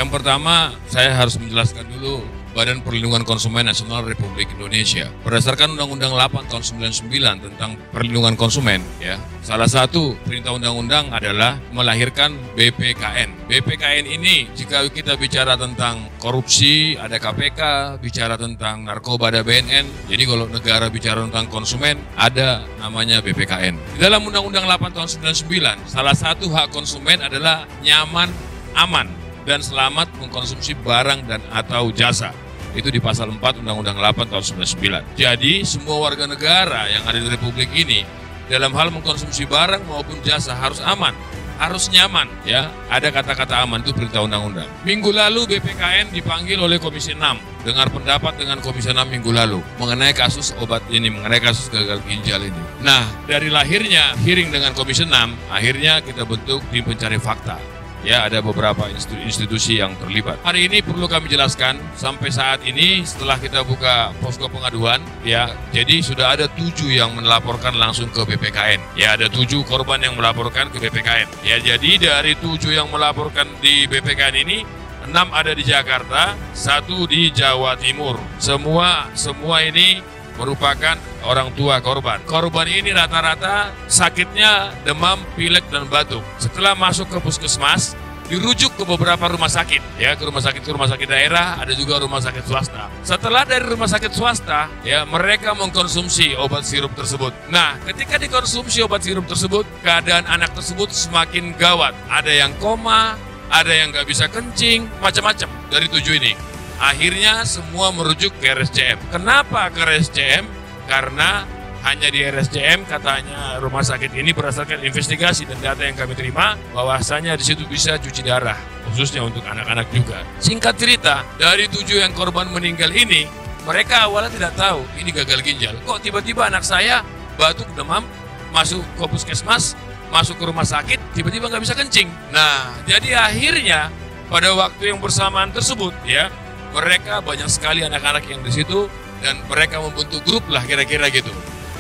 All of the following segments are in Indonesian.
Yang pertama, saya harus menjelaskan dulu Badan Perlindungan Konsumen Nasional Republik Indonesia. Berdasarkan Undang-Undang 8 tahun 99 tentang perlindungan konsumen, ya, salah satu perintah undang-undang adalah melahirkan BPKN. BPKN ini jika kita bicara tentang korupsi, ada KPK, bicara tentang narkoba, ada BNN. Jadi kalau negara bicara tentang konsumen, ada namanya BPKN. Di dalam Undang-Undang 8 tahun 99, salah satu hak konsumen adalah nyaman, aman, dan selamat mengkonsumsi barang dan atau jasa. Itu di pasal 4 Undang-Undang 8 tahun 99. Jadi semua warga negara yang ada di Republik ini dalam hal mengkonsumsi barang maupun jasa harus aman, harus nyaman, ya. Ada kata-kata aman, itu perintah undang-undang. Minggu lalu BPKN dipanggil oleh Komisi 6, dengar pendapat dengan Komisi 6 minggu lalu mengenai kasus obat ini, mengenai kasus gagal ginjal ini. Nah, dari lahirnya hearing dengan Komisi 6, akhirnya kita bentuk tim pencari fakta. Ya, ada beberapa institusi yang terlibat. Hari ini perlu kami jelaskan, sampai saat ini setelah kita buka posko pengaduan, ya, jadi sudah ada 7 yang melaporkan langsung ke BPKN. Ya, ada 7 korban yang melaporkan ke BPKN. Ya, jadi dari 7 yang melaporkan di BPKN ini, 6 ada di Jakarta, 1 di Jawa Timur. Semua ini merupakan orang tua korban. Korban ini rata-rata sakitnya demam, pilek, dan batuk. Setelah masuk ke puskesmas, dirujuk ke beberapa rumah sakit, ya, ke rumah sakit daerah, ada juga rumah sakit swasta. Setelah dari rumah sakit swasta, ya, mereka mengkonsumsi obat sirup tersebut. Nah, ketika dikonsumsi obat sirup tersebut, keadaan anak tersebut semakin gawat. Ada yang koma, ada yang nggak bisa kencing, macam-macam dari 7 ini. Akhirnya semua merujuk ke RSCM. Kenapa ke RSCM? Karena hanya di RSCM katanya rumah sakit ini berdasarkan investigasi dan data yang kami terima bahwasanya di situ bisa cuci darah, khususnya untuk anak-anak juga. Singkat cerita, dari 7 yang korban meninggal ini, mereka awalnya tidak tahu ini gagal ginjal. Kok tiba-tiba anak saya batuk, demam, masuk ke puskesmas, masuk ke rumah sakit, tiba-tiba nggak bisa kencing. Nah, jadi akhirnya pada waktu yang bersamaan tersebut, ya, mereka banyak sekali anak-anak yang di situ dan mereka membentuk grup lah kira-kira gitu.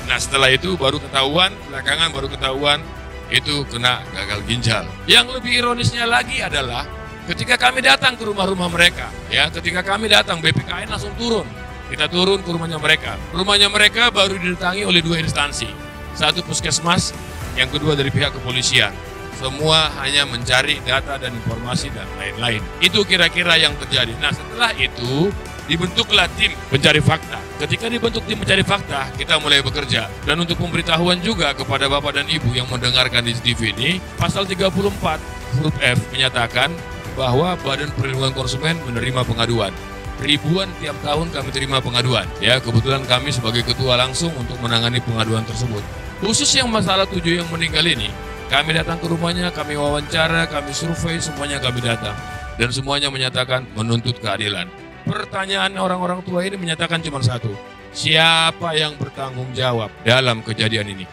Nah, setelah itu belakangan baru ketahuan itu kena gagal ginjal. Yang lebih ironisnya lagi adalah ketika kami datang ke rumah-rumah mereka, ya, ketika kami datang BPKN langsung turun. Kita turun ke rumahnya mereka. Rumahnya mereka baru didatangi oleh 2 instansi. Satu puskesmas, yang kedua dari pihak kepolisian. Semua hanya mencari data dan informasi dan lain-lain. Itu kira-kira yang terjadi. Nah, setelah itu dibentuklah tim pencari fakta. Ketika dibentuk tim pencari fakta, kita mulai bekerja. Dan untuk pemberitahuan juga kepada Bapak dan Ibu yang mendengarkan di TV ini, pasal 34 huruf F menyatakan bahwa Badan Perlindungan Konsumen menerima pengaduan. Ribuan tiap tahun kami terima pengaduan. Ya, kebetulan kami sebagai ketua langsung untuk menangani pengaduan tersebut. Khusus yang masalah 7 yang meninggal ini, kami datang ke rumahnya, kami wawancara, kami survei, semuanya kami datang. Dan semuanya menyatakan menuntut keadilan. Pertanyaan orang-orang tua ini menyatakan cuma satu, siapa yang bertanggung jawab dalam kejadian ini?